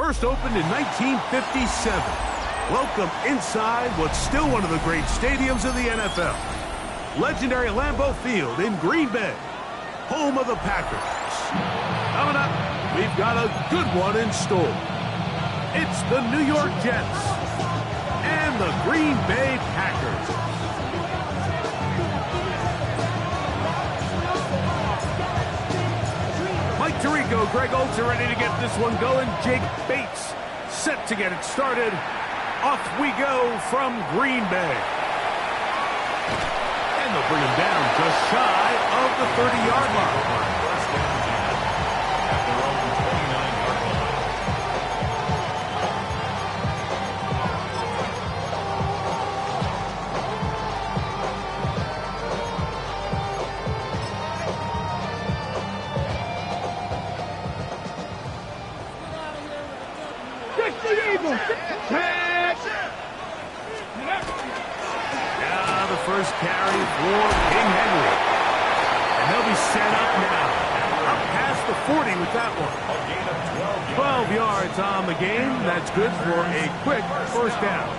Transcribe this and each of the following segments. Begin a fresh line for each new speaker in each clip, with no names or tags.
First opened in 1957. Welcome inside what's still one of the great stadiums of the NFL. Legendary Lambeau Field in Green Bay, home of the Packers. Coming up, we've got a good one in store. It's the New York Jets and the Green Bay Packers. Mike Tirico, Greg Olsen ready to get this one going. Jake Bates set to get it started. Off we go from Green Bay. And they'll bring him down just shy of the 30-yard line. Now the first carry for King Henry. And they'll be set up now. Up past the 40 with that one. 12 yards on the game. That's good for a quick first down.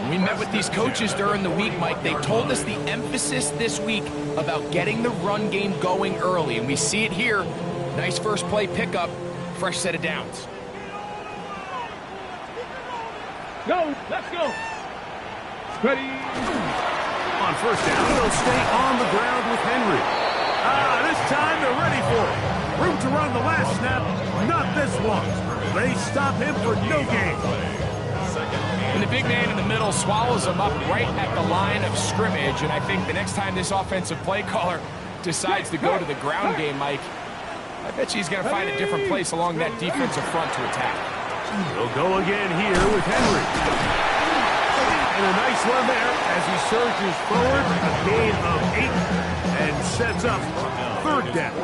We met with these coaches during the week, Mike. They told us the emphasis this week about getting the run game going early. And we see it here. Nice first play pickup. Fresh set of downs.
Go, let's go. Ready.
On first down, they'll stay on the ground with Henry. This time they're ready for it. Room to run the last snap, not this one. They stop him for no gain.
And the big man in the middle swallows him up right at the line of scrimmage. And I think the next time this offensive play caller decides to go to the ground game, Mike, I bet you he's going to find a different place along that defensive front to attack.
He'll go again here with Henry. And a nice one there as he surges forward, a gain of 8, and sets up third down.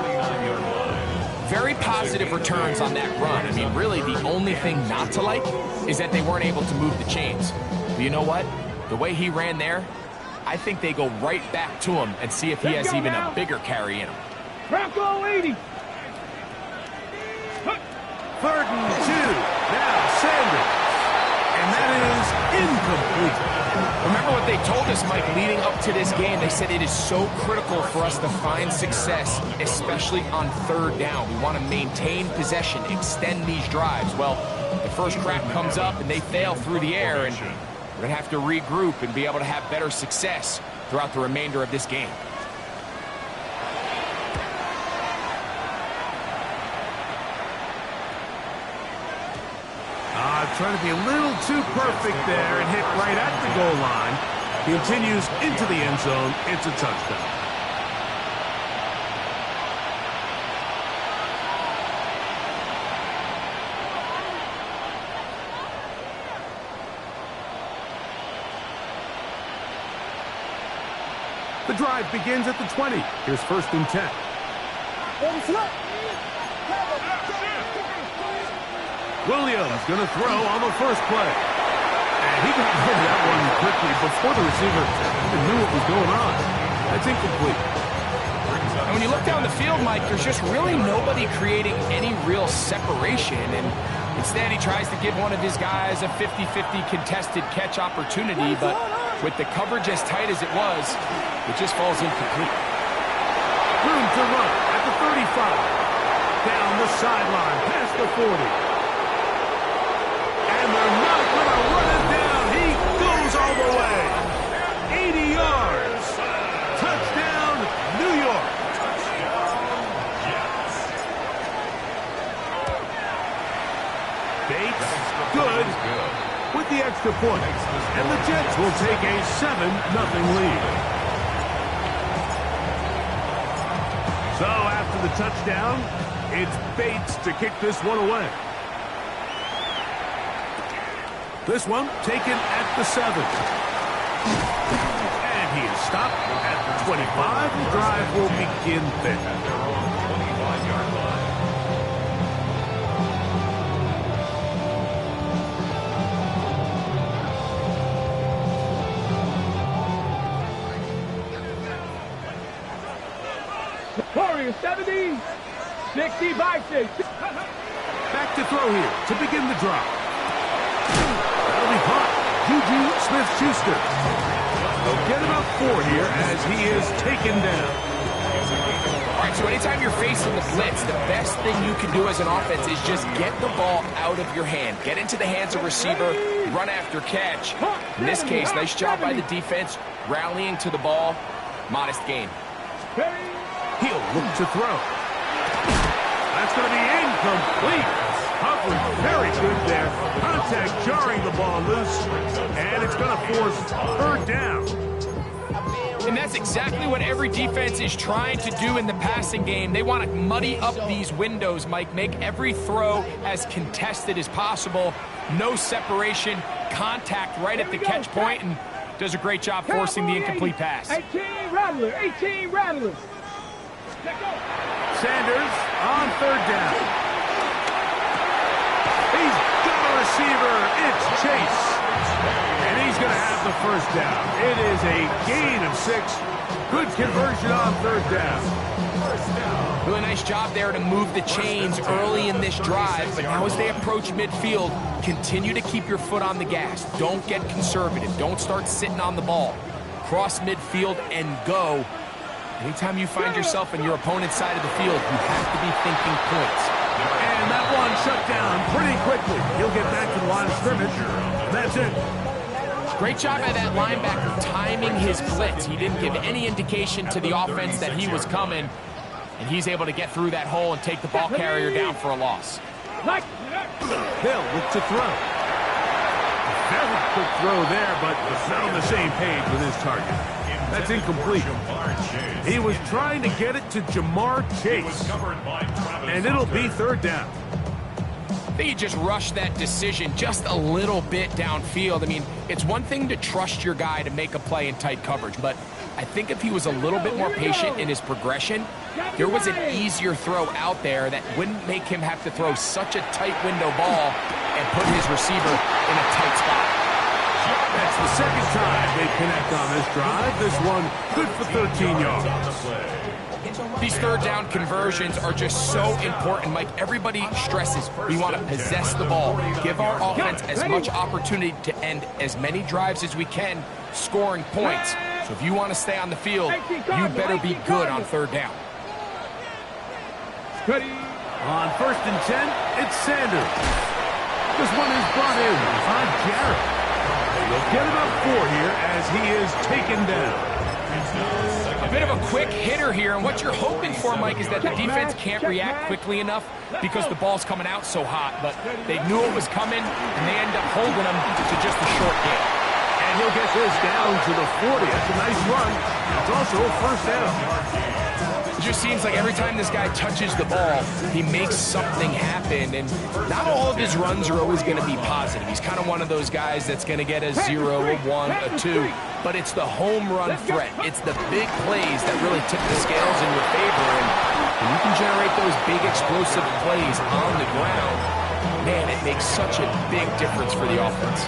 Very positive returns on that run. I mean, really, the only thing not to like is that they weren't able to move the chains. But you know what? The way he ran there, I think they go right back to him and see if he has even a bigger carry in him.
Bronco 80.
Third and 2. Now Sanders. And that is incomplete.
Remember what they told us, Mike, leading up to this game. They said it is so critical for us to find success, especially on third down. We want to maintain possession, extend these drives. Well, the first crack comes up and they fail through the air, and we're going to have to regroup and be able to have better success throughout the remainder of this game.
Trying to be a little too perfect there and hit right at the goal line. Continues into the end zone. It's a touchdown. The drive begins at the 20. Here's first and 10. Williams going to throw on the first play. And he got rid of that one quickly before the receiver even knew what was going on. That's incomplete.
And when you look down the field, Mike, there's just really nobody creating any real separation. And instead, he tries to give one of his guys a 50-50 contested catch opportunity. But with the coverage as tight as it was, it just falls incomplete.
Room to run at the 35. Down the sideline, past the 40. And they're not going to run it down. He goes all the way. 80 yards. Touchdown, New York. Bates, good, with the extra point. And the Jets will take a 7-0 lead. So after the touchdown, it's Bates to kick this one away. This one taken at the 7. And he is stopped at the 25. The drive will begin there.
Warriors 70, 65, 6.
Back to throw here to begin the drive. That'll be caught. Juju Smith-Schuster. They'll get about 4 here as he is taken down.
All right, so anytime you're facing the blitz, the best thing you can do as an offense is just get the ball out of your hand. Get into the hands of receiver, run after catch. In this case, nice job by the defense, rallying to the ball. Modest gain.
He'll look to throw. That's going to be incomplete. Humphrey, very good there. Contact jarring the ball loose, and it's going to force third down.
And that's exactly what every defense is trying to do in the passing game. They want to muddy up these windows, Mike, make every throw as contested as possible. No separation, contact right at the catch point, and does a great job forcing the incomplete pass.
18 rattlers, 18 rattlers.
Sanders on third down. He's got a receiver. It's Chase. And he's going to have the first down. It is a gain of 6. Good conversion on third down.
Really nice job there to move the chains early in this drive. But now as they approach midfield, continue to keep your foot on the gas. Don't get conservative. Don't start sitting on the ball. Cross midfield and go. Anytime you find yourself in your opponent's side of the field, you have to be thinking points.
And that one shut down pretty quickly. He'll get back to the line of scrimmage. That's it.
Great job by that linebacker timing his blitz. He didn't give any indication to the offense that he was coming, and he's able to get through that hole and take the ball carrier down for a loss.
Hill look to throw. Very quick throw there, but not on the same page with his target. That's incomplete. He was trying to get it to Jamar Chase, and it'll be third down.
I think he just rushed that decision just a little bit downfield. I mean, it's one thing to trust your guy to make a play in tight coverage, but I think if he was a little bit more patient in his progression, there was an easier throw out there that wouldn't make him have to throw such a tight window ball and put his receiver in a tight spot.
That's the second time they connect on this drive. This one good for 13 yards.
These third down conversions are just so important, Mike. Everybody stresses we want to possess the ball, give our offense as much opportunity to end as many drives as we can, scoring points. So if you want to stay on the field, you better be good on third down.
On first and 10, it's Sanders. This one is brought in by Jarrett. They'll get about 4 here as he is taken down.
A bit of a quick hitter here, and what you're hoping for, Mike, is that the defense can't react quickly enough because the ball's coming out so hot, but they knew it was coming, and they end up holding them to just a short gain.
And he'll get this down to the 40. That's a nice run. It's also a first down.
It just seems like every time this guy touches the ball, he makes something happen, and not all of his runs are always going to be positive. He's kind of one of those guys that's going to get a 0, a 1, a 2, but it's the home run threat. It's the big plays that really tip the scales in your favor, and when you can generate those big explosive plays on the ground, man, it makes such a big difference for the offense.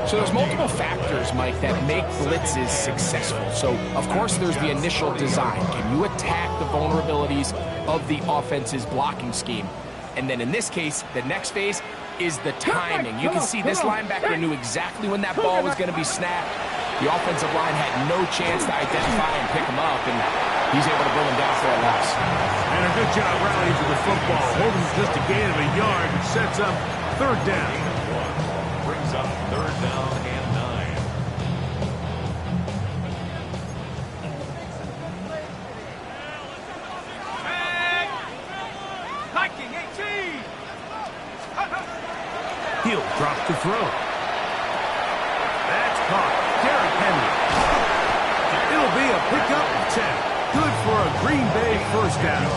So there's multiple factors, Mike, that make blitzes successful. So, of course, there's the initial design. Can you attack the vulnerabilities of the offense's blocking scheme? And then in this case, the next phase is the timing. You can see this linebacker knew exactly when that ball was going to be snapped. The offensive line had no chance to identify and pick him up, and he's able to bring him down for a loss.
And a good job rallying to the football. Holding just a gain of a yard and sets up third down.
Brings up third down and 9.
Hiking 18.
He'll drop to throw. That's caught. Derrick Henry. It'll be a pickup of 10. Good for a Green Bay first down.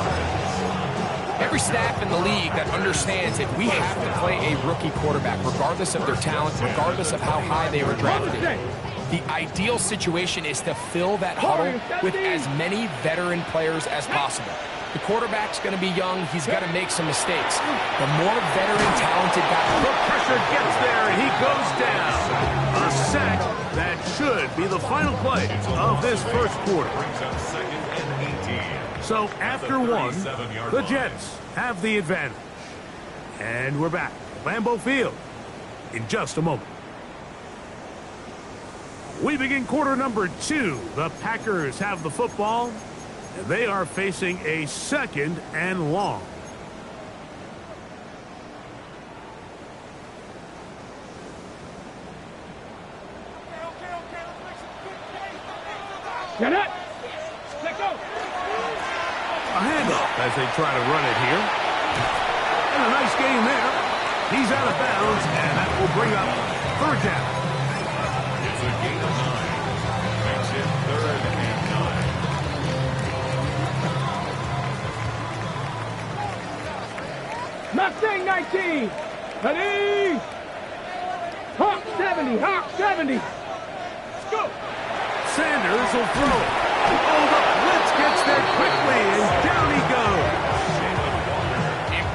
Every staff in the league that understands that we have to play a rookie quarterback, regardless of their talent, regardless of how high they were drafted. The ideal situation is to fill that huddle with as many veteran players as possible. The quarterback's going to be young. He's going to make some mistakes. The more veteran, talented guy.
The pressure gets there, and he goes down. A sack that should be the final play of this first quarter. So after one, the Jets have the advantage. And we're back. Lambeau Field in just a moment. We begin quarter number 2. The Packers have the football, and they are facing a 2nd and long.
Get it. Let go.
A handoff as they try to run it here. And a nice game there. He's out of bounds, and that will bring up 3rd down.
It's a gain of 9. Makes it 3rd and 9.
Mustang 19. Ready. Hawk 70. Hawk 70. Let's go.
Sanders will throw. Oh, the blitz gets there quickly, and down he goes.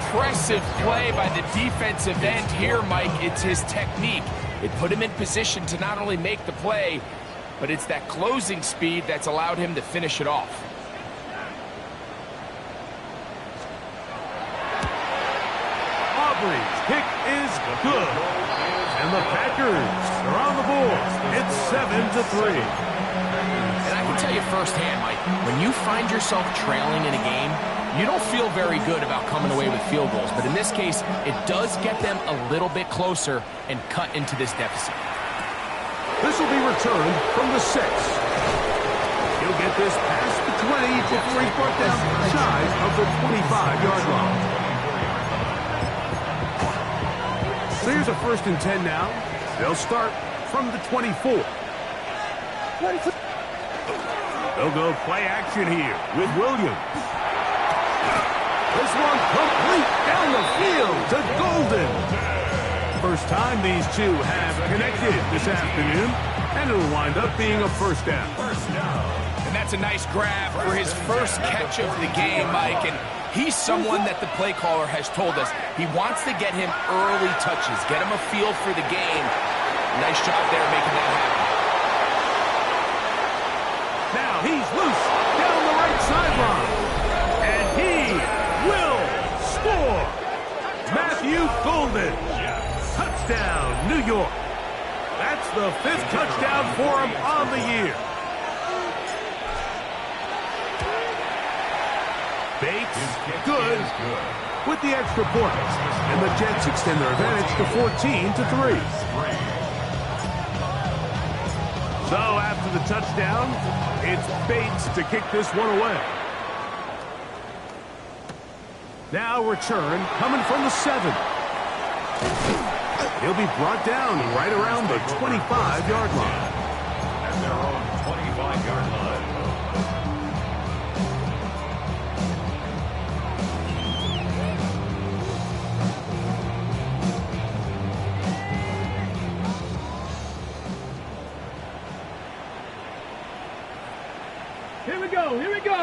Impressive play by the defensive end here, Mike. It's his technique. It put him in position to not only make the play, but it's that closing speed that's allowed him to finish it off.
Aubrey's kick is good. And the Packers are on the board. It's 7-3.
And I can tell you firsthand, Mike, when you find yourself trailing in a game, you don't feel very good about coming away with field goals. But in this case, it does get them a little bit closer and cut into this deficit.
This will be returned from the 6. He'll get this past the 20 before he's brought down shy of the 25-yard line. So here's a 1st and 10 now. They'll start from the 24. They'll go play action here with Williams. This one complete down the field to Golden. First time these two have connected this afternoon, and it'll wind up being a 1st down.
And that's a nice grab for his first catch of the game, Mike. And he's someone that the play caller has told us he wants to get him early touches, get him a feel for the game. Nice job there making that happen.
Now he's loose down the right sideline. And he will score. Matthew Golden. Touchdown, New York. That's the 5th touchdown for him on the year. Bates, good with the extra point. And the Jets extend their advantage to 14-3. So after the touchdown, it's Bates to kick this one away. Now return coming from the 7. He'll be brought down right around the 25-yard line.
At their own 25-yard line.
Here we go. Here we go.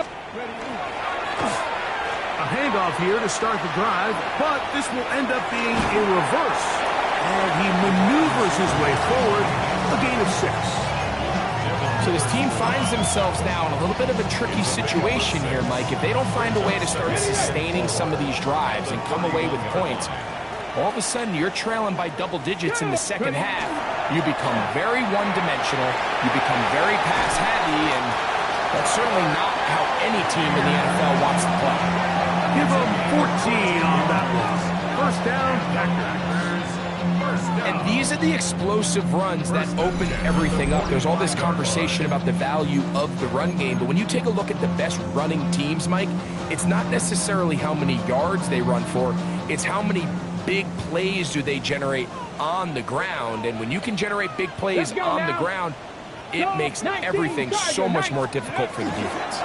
A handoff here to start the drive, but this will end up being a reverse. And he maneuvers his way forward, a gain of 6.
So this team finds themselves now in a little bit of a tricky situation here, Mike. If they don't find a way to start sustaining some of these drives and come away with points, all of a sudden you're trailing by double digits in the second half. You become very one-dimensional. You become very pass-heavy, and that's certainly not how any team in the NFL wants to play.
Give them 14 on that one. 1st down, Packers.
And these are the explosive runs that open everything up. There's all this conversation about the value of the run game, but when you take a look at the best running teams, Mike, it's not necessarily how many yards they run for, it's how many big plays do they generate on the ground. And when you can generate big plays on the ground, it makes everything so much more difficult for the defense.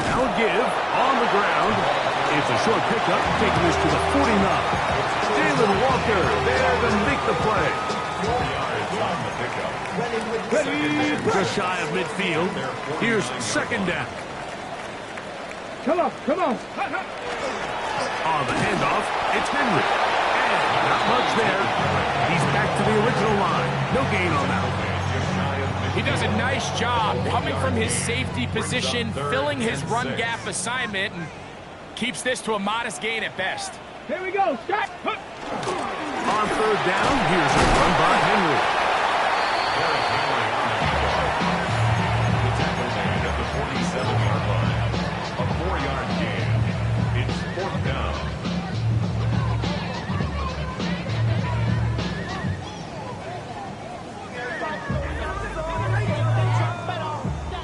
Now a give on the ground. It's a short pickup, taking this to the 49. Jalen Walker there to make the play.
4 yards on the pickup.
Just shy of midfield. Here's 2nd down.
Come on. Come on.
On the handoff, it's Henry. And not much there. He's back to the original line. No gain on that one.
He does a nice job coming from his safety position, filling his run gap assignment, and keeps this to a modest gain at best.
Here we go. Stop.
On third down, here's a run by Henry.
The tackle made at the 47-yard line. A 4-yard gain. It's fourth down.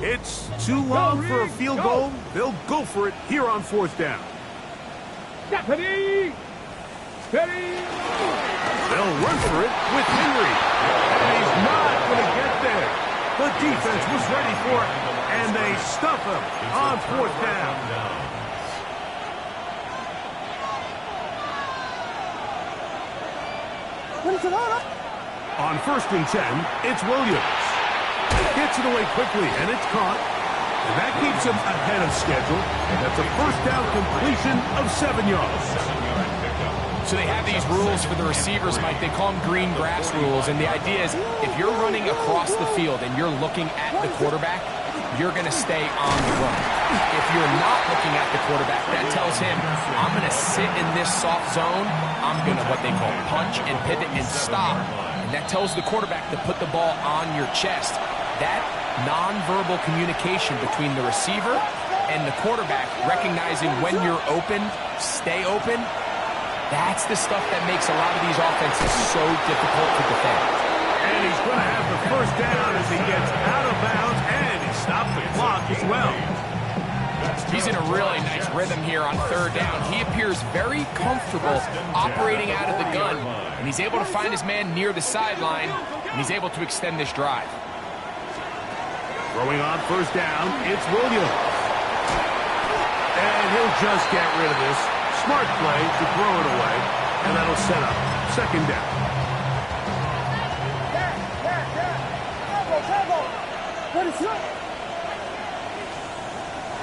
It's too long for a field goal. They'll go for it here on fourth down.
Stephanie. Steady.
They'll run for it with Henry. And he's not going to get there. The defense was ready for it, and they stuff him on fourth down. On 1st and 10, it's Williams. Gets it away quickly, and it's caught. And that keeps him ahead of schedule. That's a first down completion of 7 yards.
So they have these rules for the receivers, Mike. They call them green grass rules. And the idea is if you're running across the field and you're looking at the quarterback, you're going to stay on the run. If you're not looking at the quarterback, that tells him, I'm going to sit in this soft zone. I'm going to what they call punch and pivot and stop. And that tells the quarterback to put the ball on your chest. That nonverbal communication between the receiver and the quarterback, recognizing when you're open, stay open, that's the stuff that makes a lot of these offenses so difficult to defend.
And he's going to have the first down as he gets out of bounds, and he stopped the clock as well.
He's in a really nice rhythm here on third down. He appears very comfortable operating out of the gun, and he's able to find his man near the sideline, and he's able to extend this drive.
Throwing on first down, it's Williams. And he'll just get rid of this. Smart play to throw it away, and that'll set up second down.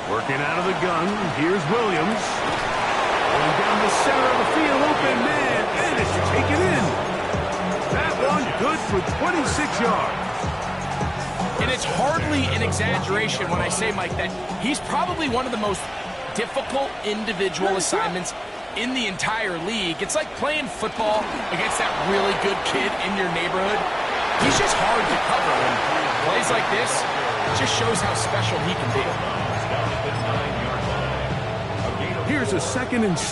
Working out of the gun, here's Williams. Going down the center of the field, open man, and it's taken in. That one good for 26 yards.
And it's hardly an exaggeration when I say, Mike, that he's probably one of the most difficult individual assignments in the entire league. It's like playing football against that really good kid in your neighborhood. He's just hard to cover. And plays like this, it just shows how special he can be.
Here's a 2nd and 6.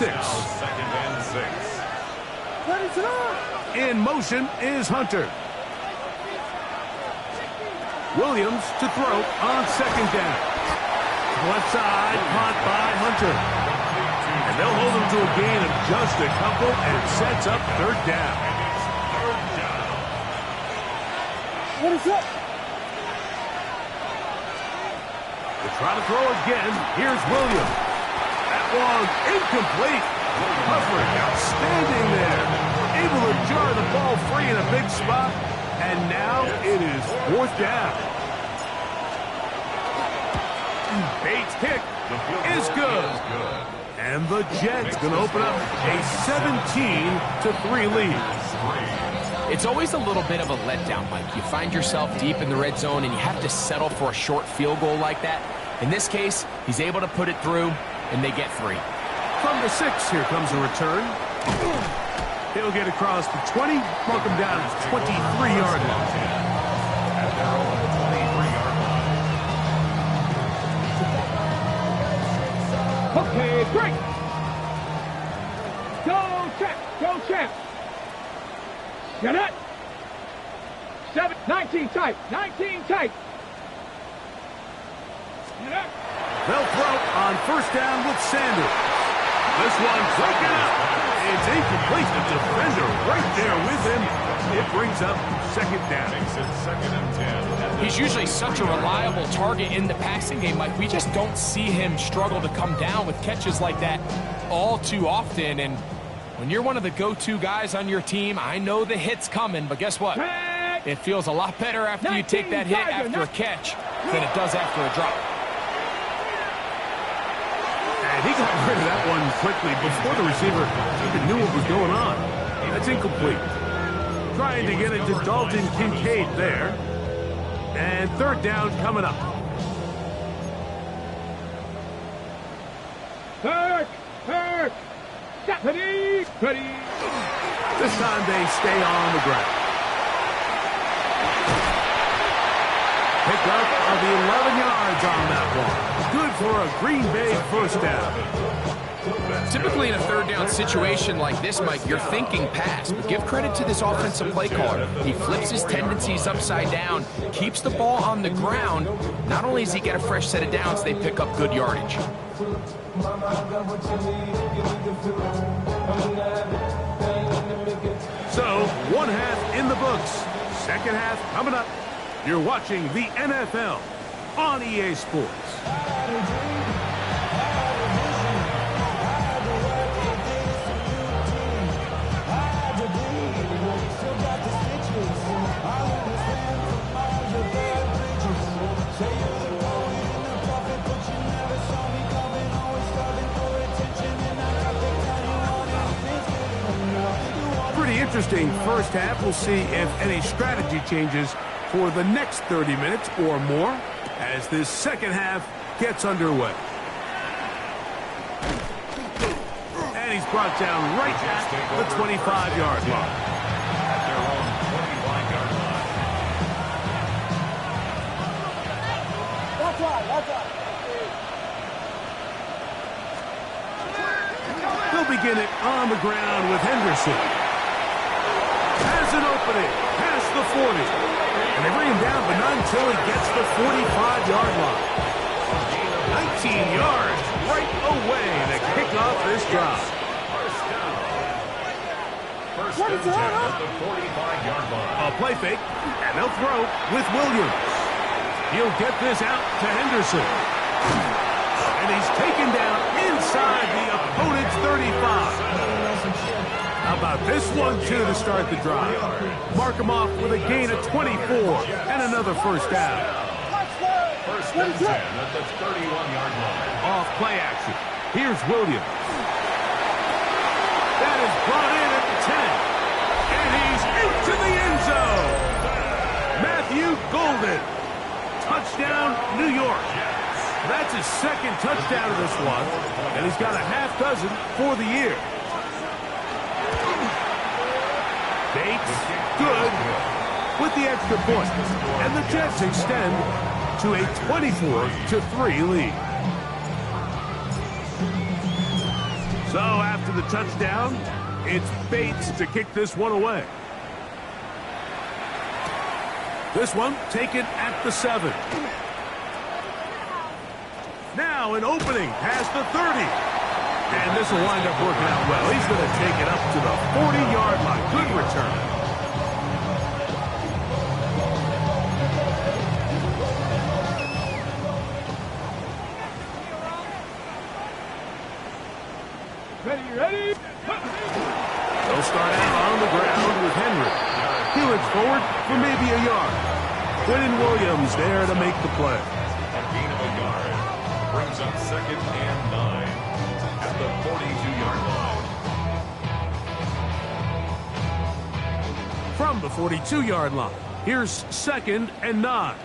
In motion is Hunter. Williams to throw on second down. Left side, caught by Hunter. And they'll hold him to a gain of just a couple, and it sets up third down.
What is up?
They'll try to throw again. Here's Williams. That one incomplete. Covering outstanding there. Able to jar the ball free in a big spot. And now it is fourth down. Bates' kick is good. And the Jets going to open up a 17-3 lead.
It's always a little bit of a letdown, Mike. You find yourself deep in the red zone and you have to settle for a short field goal like that. In this case, he's able to put it through and they get 3.
From the 6, here comes a return. He'll get across the 20, mark him down at the 23-yard line.
Okay, break. Go, champ. Go, champ. Get it. 7, 19 tight. 19 tight. Get it.
They'll throw on first down with Sanders. This one broken up. It's incomplete. The defender right there with him. It brings up second down.
Makes it 2nd and 10.
He's usually such a reliable target in the passing game, Mike. We just don't see him struggle to come down with catches like that all too often. And when you're one of the go-to guys on your team, I know the hit's coming, but guess what? It feels a lot better after you take that hit after a catch than it does after a drop.
And he got rid of that one quickly before the receiver even knew what was going on. That's incomplete. Trying to get it to Dalton Kincaid there. And third down coming up.
Hurt. Ready. Ready.
This time they stay on the ground. Pick up of the 11 yards on that one. Good for a Green Bay first down.
Typically in a third down situation like this, Mike, you're thinking pass, but give credit to this offensive play caller. He flips his tendencies upside down, keeps the ball on the ground. Not only does he get a fresh set of downs, they pick up good yardage.
So, one half in the books. Second half coming up. You're watching the NFL on EA Sports. Pretty interesting first half. We'll see if any strategy changes for the next 30 minutes or more as this second half gets underway. And he's brought down right at the 25-yard line.
At their own 25-yard line.
That's right.
They'll begin it on the ground with Henderson. Has an opening past the 40. And they bring him down, but not until he gets the 45-yard line. 19 yards right away to kick off this drive.
First and 10 at the 45-yard line.
A play fake, and they'll throw with Williams. He'll get this out to Henderson. And he's taken down inside the opponent's 35. How about this one, too, to start the drive? Mark him off with a gain of 24 and another first down.
First and 10 at the 31-yard line.
Off play action. Here's Williams. That is brought in at the 10. And he's into the end zone. Matthew Golden. Touchdown, New York. That's his second touchdown of this one. And he's got a half dozen for the year. Bates, good, with the extra point. And the Jets extend to a 24-3 lead. So after the touchdown, it's Bates to kick this one away. This one taken at the 7. Now an opening past the 30. And this will wind up working out well. He's going to take it up to the 40-yard line. Good return.
Ready.
They'll start out on the ground with Henry. He looks forward for maybe a yard. Quentin Williams there to make the play.
A gain of a yard brings up second and 9 at the 42-yard line.
From the 42-yard line, here's second and 9.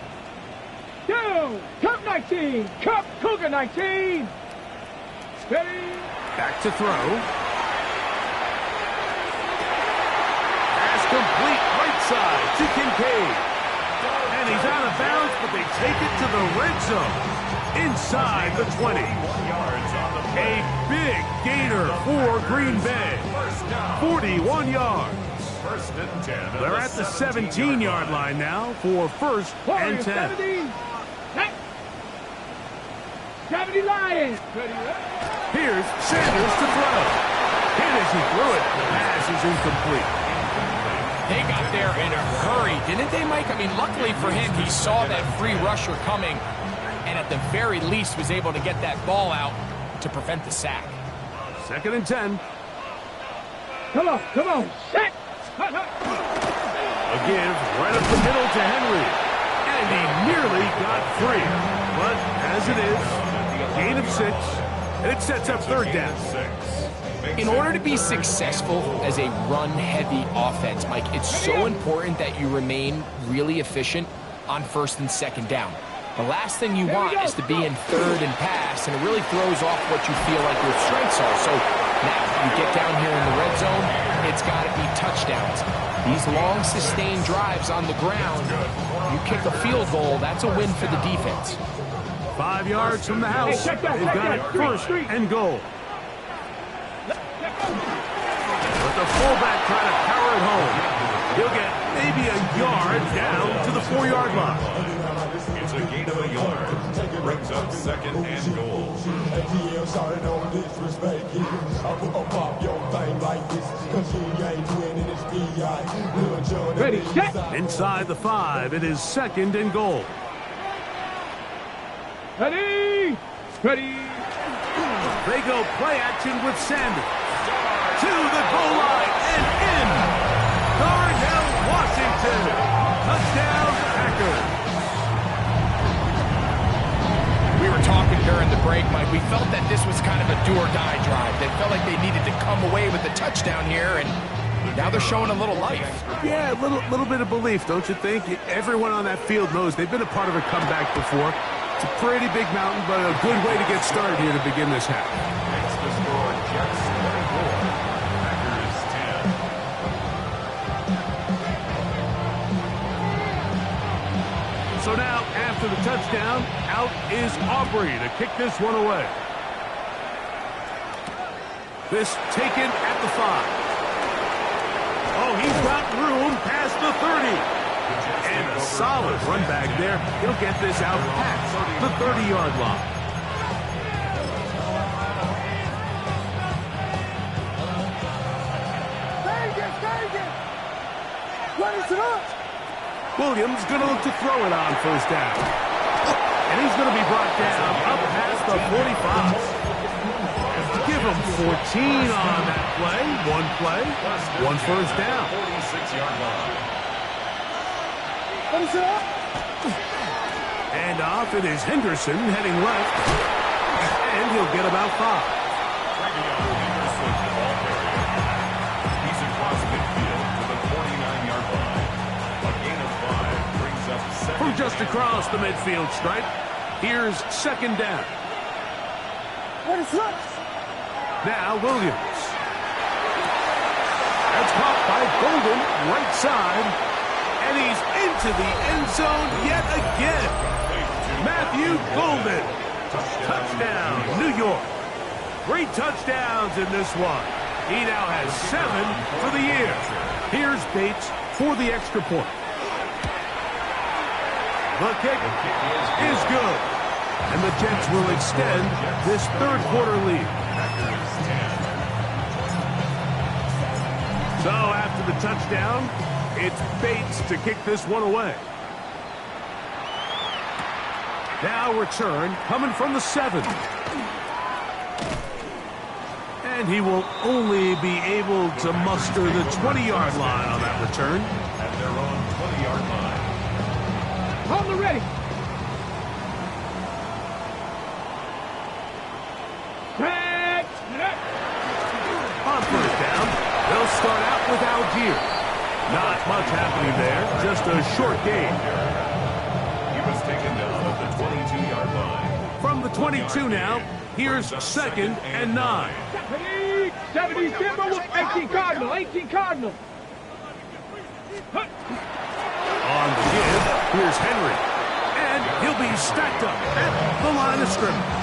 Down. Cup 19. Cup Cougar 19. Ready.
Back to throw. Pass complete right side to Kincaid. And he's out of bounds, but they take it to the red zone. Inside the 20. A big gainer for Green Bay. 41 yards.
First and 10.
They're at the 17-yard line now for first and 10.
70 Lions.
Here's Sanders to throw. Hit as he threw it. The pass is incomplete.
They got there in a hurry, didn't they, Mike? I mean, luckily for him, he saw that free rusher coming and at the very least was able to get that ball out to prevent the sack.
Second and 10.
Come on. Set.
A give right up the middle to Henry. And he nearly got free. But as it is, gain of 6. And it sets up third down.
In order to be successful as a run-heavy offense, Mike, it's so important that you remain really efficient on first and second down. The last thing you want is to be in third and pass, and it really throws off what you feel like your strengths are. So now you get down here in the red zone, it's got to be touchdowns. These long, sustained drives on the ground, you kick a field goal, that's a win for the defense.
5 yards from the house. They've got it first and goal. But the fullback trying to power it home. He'll get maybe a yard down to the 4-yard line.
It's a gain of a yard. Brings up second and goal.
Ready, set.
Inside the 5, it is second and goal.
Ready. Ready.
They go play action with Sanders. To the goal line and in. Darnell Washington. Touchdown, Packers.
We were talking during the break, Mike. We felt that this was kind of a do-or-die drive. They felt like they needed to come away with a touchdown here, and now they're showing a little life.
Yeah, a little bit of belief, don't you think? Everyone on that field knows they've been a part of a comeback before. It's a pretty big mountain, but a good way to get started here to begin this half.
Makes the score Jets 24, Packers 10.
So now, after the touchdown, out is Aubrey to kick this one away. This taken at the 5. Oh, he's got room past the 30. And a solid run back there. He'll get this out past the 30-yard line. Williams going to look to throw it on first down. And he's going to be brought down up past the 45. Give him 14 on that play. One first down.
46-yard line.
And off it is Henderson heading left. And he'll get about 5.
Henderson, the ball carrier. He's across midfield to the 49-yard line. A gain of 5 brings up second.
From just across the midfield stripe, here's second down. Now Williams. That's caught by Golden, right side. And he's into the end zone yet again. Matthew Golden. Touchdown, New York. 3 touchdowns in this one. He now has 7 for the year. Here's Bates for the extra point. The kick is good. And the Jets will extend this third quarter lead. So after the touchdown, it's Bates to kick this one away. Now return coming from the 7. And he will only be able to muster the 20-yard line on that return.
At their own 20-yard line.
On the ready.
On first down, they'll start out with Algier. Not much happening there, just a short gain.
He was taken down at the 22-yard line.
From the 22 now, here's second and 9.
70 Simba with 18 Cardinal, 18 Cardinal.
On the give, here's Henry. And he'll be stacked up at the line of scrimmage.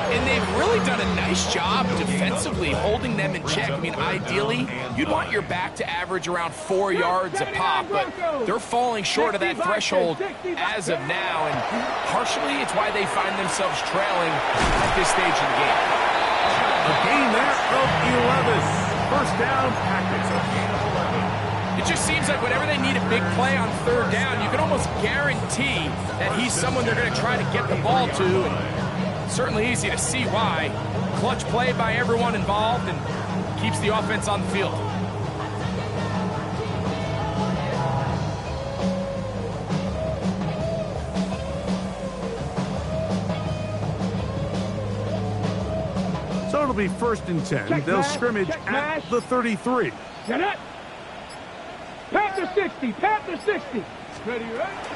And they've really done a nice job defensively holding them in check. I mean, ideally, you'd want your back to average around 4 yards a pop, but they're falling short of that threshold as of now, and partially it's why they find themselves trailing at this stage of the game.
A gain there of 11. First down, Packers.
It just seems like whenever they need a big play on third down, you can almost guarantee that he's someone they're going to try to get the ball to. And certainly easy to see why. Clutch play by everyone involved and keeps the offense on the field.
So it'll be first and 10. They'll scrimmage at the 33.
Get it. Panther 60, Panther 60. Ready, right?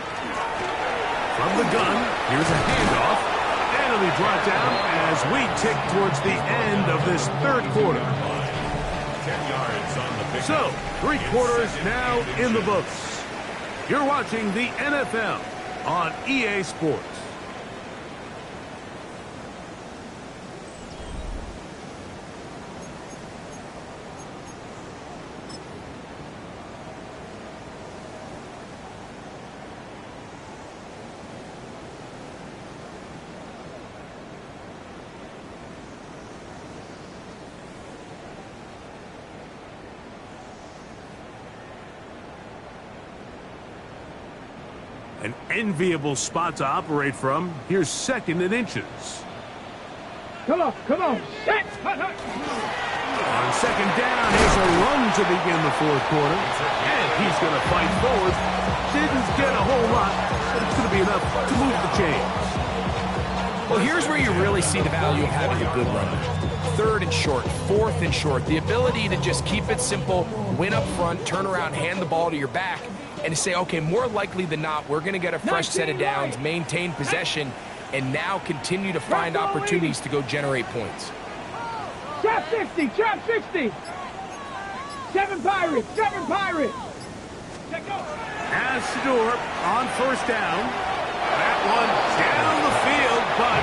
From the gun, here's a handoff. And he'll be brought down as we tick towards the end of this third quarter.
10 yards on the pick.
So, 3 quarters now in the books. You're watching the NFL on EA Sports. An enviable spot to operate from. Here's 2nd and inches.
Come on, come on. Set.
On 2nd down, here's a run to begin the 4th quarter. And he's going to fight forward. Didn't get a whole lot, but it's going to be enough to move the chains.
Well, here's where you really see the value of having a good runner. 3rd and short, 4th and short. The ability to just keep it simple, win up front, turn around, hand the ball to your back, and to say, okay, more likely than not, we're going to get a fresh set of downs, maintain possession, and now continue to find opportunities to go generate points.
Trap 60, trap 60. 7 Pirates, 7 Pirates. Check go.
As Shador on 1st down. That one down the field, but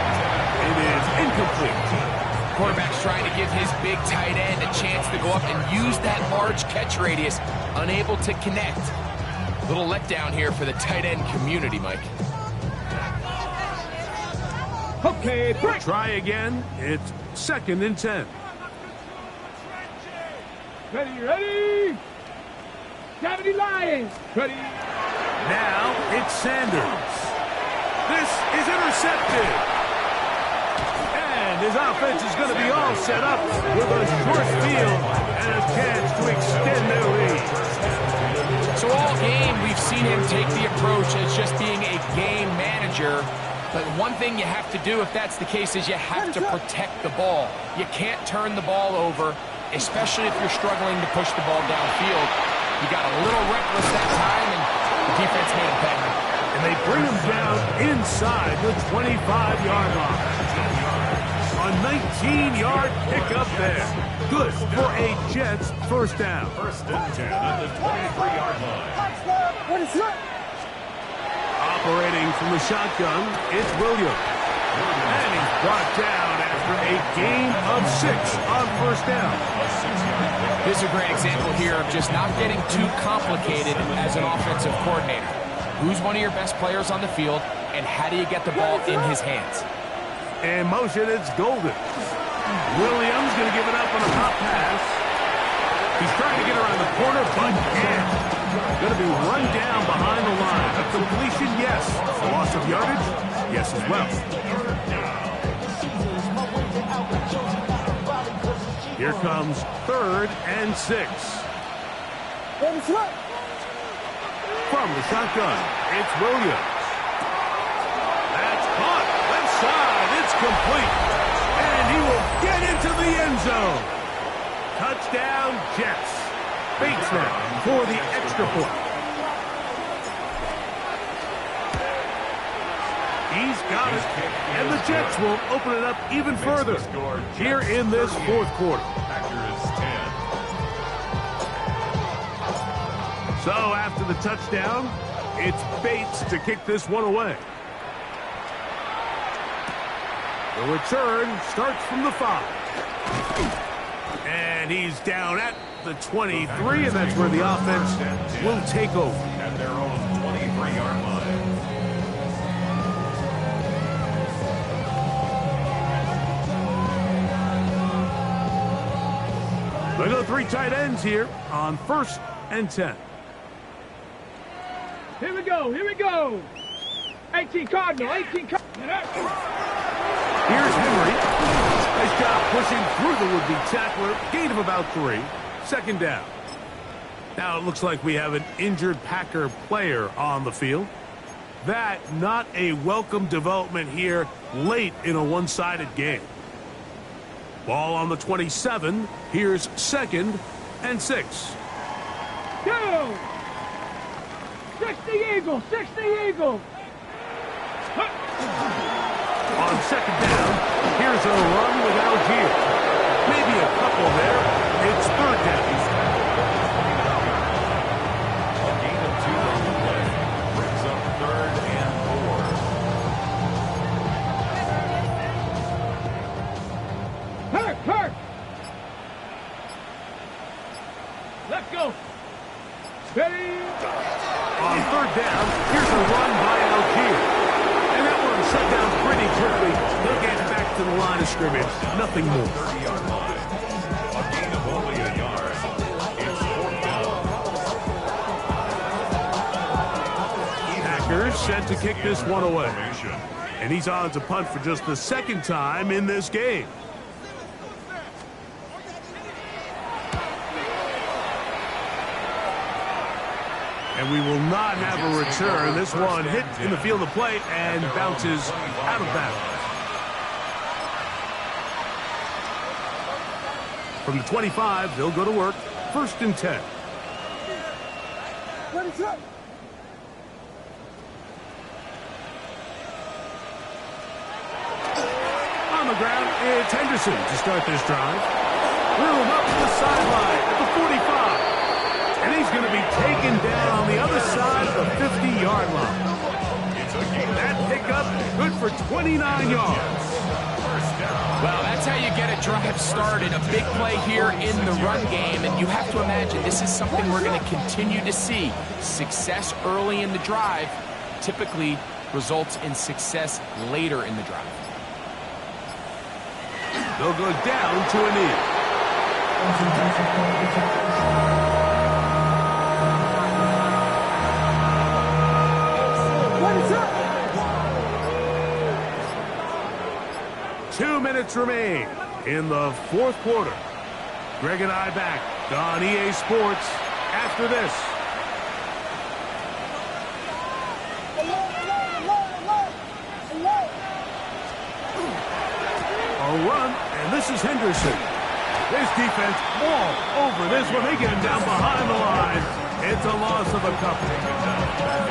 it is incomplete.
Quarterback's trying to give his big tight end a chance to go up and use that large catch radius, unable to connect. Little letdown here for the tight end community, Mike.
Okay, break.
Try again. It's 2nd and 10.
Ready, ready. 70 Lions. Ready.
Now it's Sanders. This is intercepted. And his offense is going to be all set up with a short field and a chance to extend their lead.
So all game, we've seen him take the approach as just being a game manager. But one thing you have to do if that's the case is you have to protect the ball. You can't turn the ball over, especially if you're struggling to push the ball downfield. He got a little reckless that time, and the defense made him pay.
And they bring him down inside the 25-yard line. A 19-yard pickup there. Good for a Jets 1st down.
1st and 10 at the 23-yard line.
What is that?
Operating from the shotgun, it's Williams. And he's brought down after a gain of 6 on 1st down.
This is a great example here of just not getting too complicated as an offensive coordinator. Who's one of your best players on the field, and how do you get the ball in his hands?
In motion, it's Golden. Williams going to give it up on a hot pass. He's trying to get around the corner, but can't. Going to be run down behind the line. A completion, yes. A loss of yardage, yes as well. Here comes 3rd and 6. From the shotgun, it's Williams. That's caught. Left side, it's complete. And he will get into the end zone. Touchdown, Jets. Bates now for the extra point. He's got it. And the Jets will open it up even further here in this 4th quarter. So after the touchdown, it's Bates to kick this one away. The return starts from the 5. And he's down at the 23, and that's where the offense will take over.
At their own 23-yard line.
They go 3 tight ends here on 1st and 10.
Here we go, here we go. 18 Cardinal, 18 Cardinal.
Here's Henry. Nice job pushing through the would-be tackler. Gain of about 3. 2nd down. Now it looks like we have an injured Packer player on the field. That not a welcome development here late in a one-sided game. Ball on the 27. Here's 2nd and 6.
Go! 60 Eagle, 60 Eagle.
On second down. Here's a run with Algier. Maybe a couple there. It's third down.
A gain of 2 on the play. Brings up 3rd and 4.
Hurt! Let's go! Steady!
On third down, here's a run by Algier. And that one shut down pretty quickly. He'll get back to the line of scrimmage. Nothing more.
30-yard line. A gain of only a yard. It's 4th down.
Packers set to kick this one away. And he's on to punt for just the second time in this game. And we will not have a return. This one hit in the field of play and bounces out of bounds. From the 25, they'll go to work. 1st and 10. On the ground, it's Henderson to start this drive. Room up the sideline at the 45. And he's going to be taken down on the other side of the 50-yard line. That pickup, good for 29 yards.
Well, that's how you get a drive started. A big play here in the run game, and you have to imagine this is something we're going to continue to see. Success early in the drive typically results in success later in the drive.
They'll go down to a knee. 2 minutes remain in the 4th quarter. Greg and I back on EA Sports after this. A run, and this is Henderson. This defense all over this one. They get him down behind the line. It's a loss of a couple.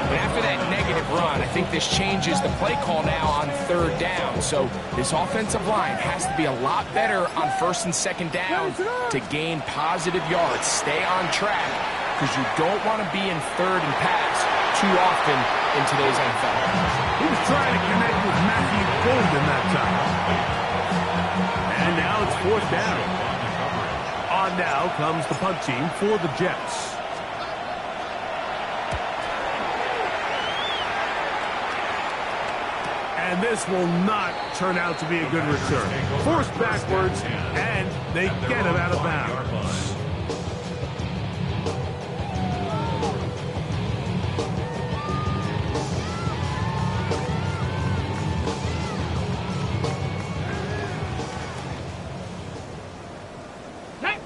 After that negative run, I think this changes the play call now on 3rd down. So this offensive line has to be a lot better on 1st and 2nd down to gain positive yards. Stay on track because you don't want to be in 3rd and pass too often in today's NFL.
He was trying to connect with Matthew Golden that time. And now it's 4th down. On now comes the punt team for the Jets. And this will not turn out to be a good return. Forced backwards, and they get him out of bounds.
Hey!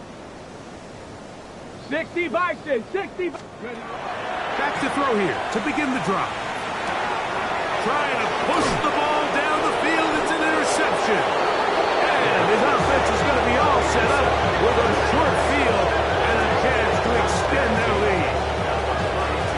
60 Bison, 60.
Back to throw here to begin the drive. Trying to push the ball down the field. It's an interception. And his offense is going to be all set up with a short field and a chance to extend their lead.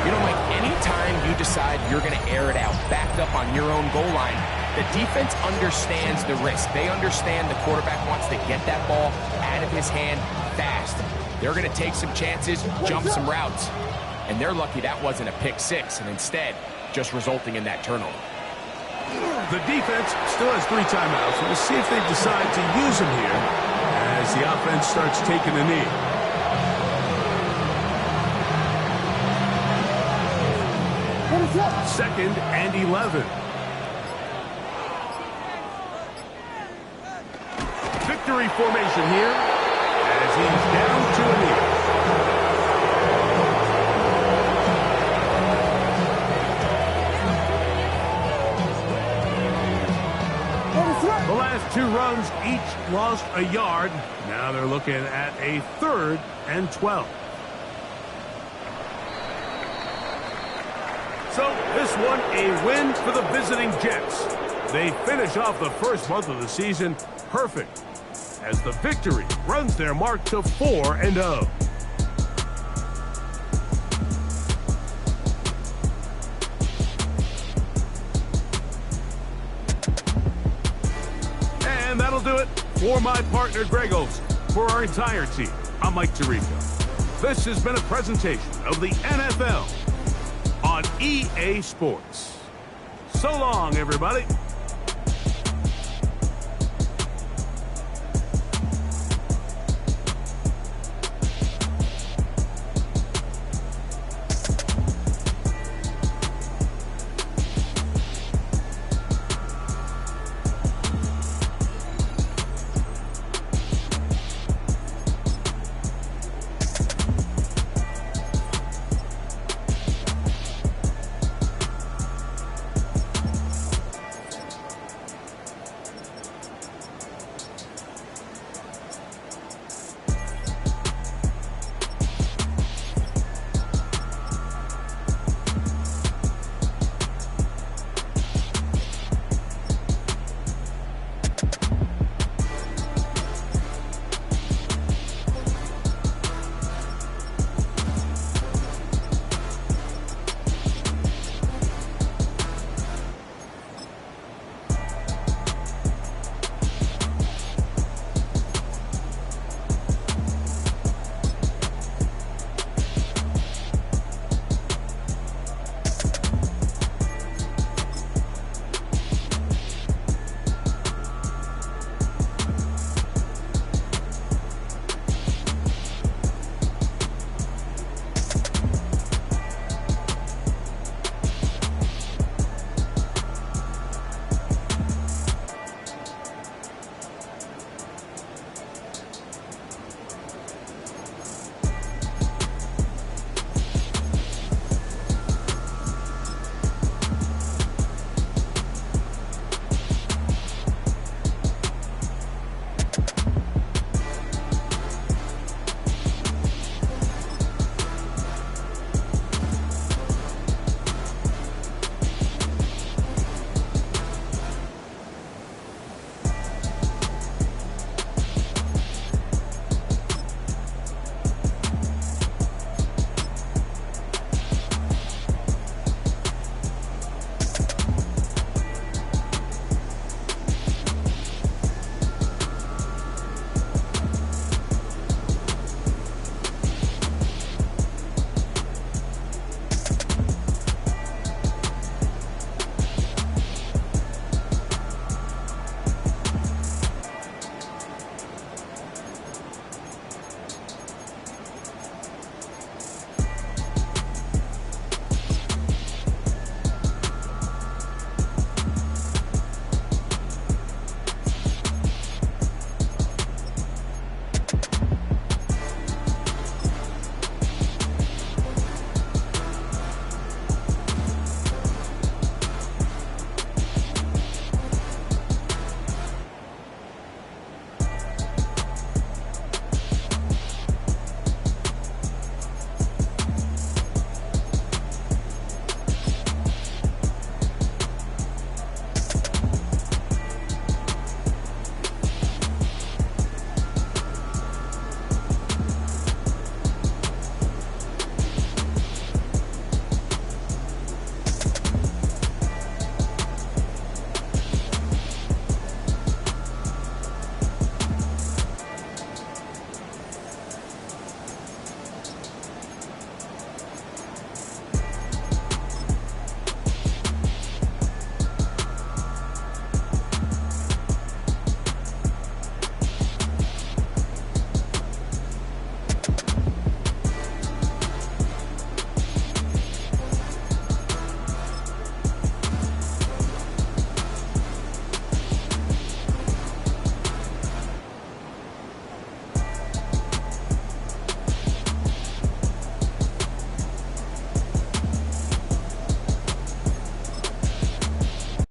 You know, Mike, anytime you decide you're going to air it out, backed up on your own goal line, the defense understands the risk. They understand the quarterback wants to get that ball out of his hand fast. They're going to take some chances, jump some routes. And they're lucky that wasn't a pick six, and instead, just resulting in that turnover.
The defense still has 3 timeouts. We'll see if they decide to use them here as the offense starts taking a knee. Second and 11. Victory formation here as he's down to a knee. The last 2 runs each lost a yard. Now they're looking at a 3rd and 12. So this one a win for the visiting Jets. They finish off the first month of the season perfect as the victory runs their mark to 4-0. For my partner, Greg Olson, for our entire team, I'm Mike Tirico. This has been a presentation of the NFL on EA Sports. So long, everybody.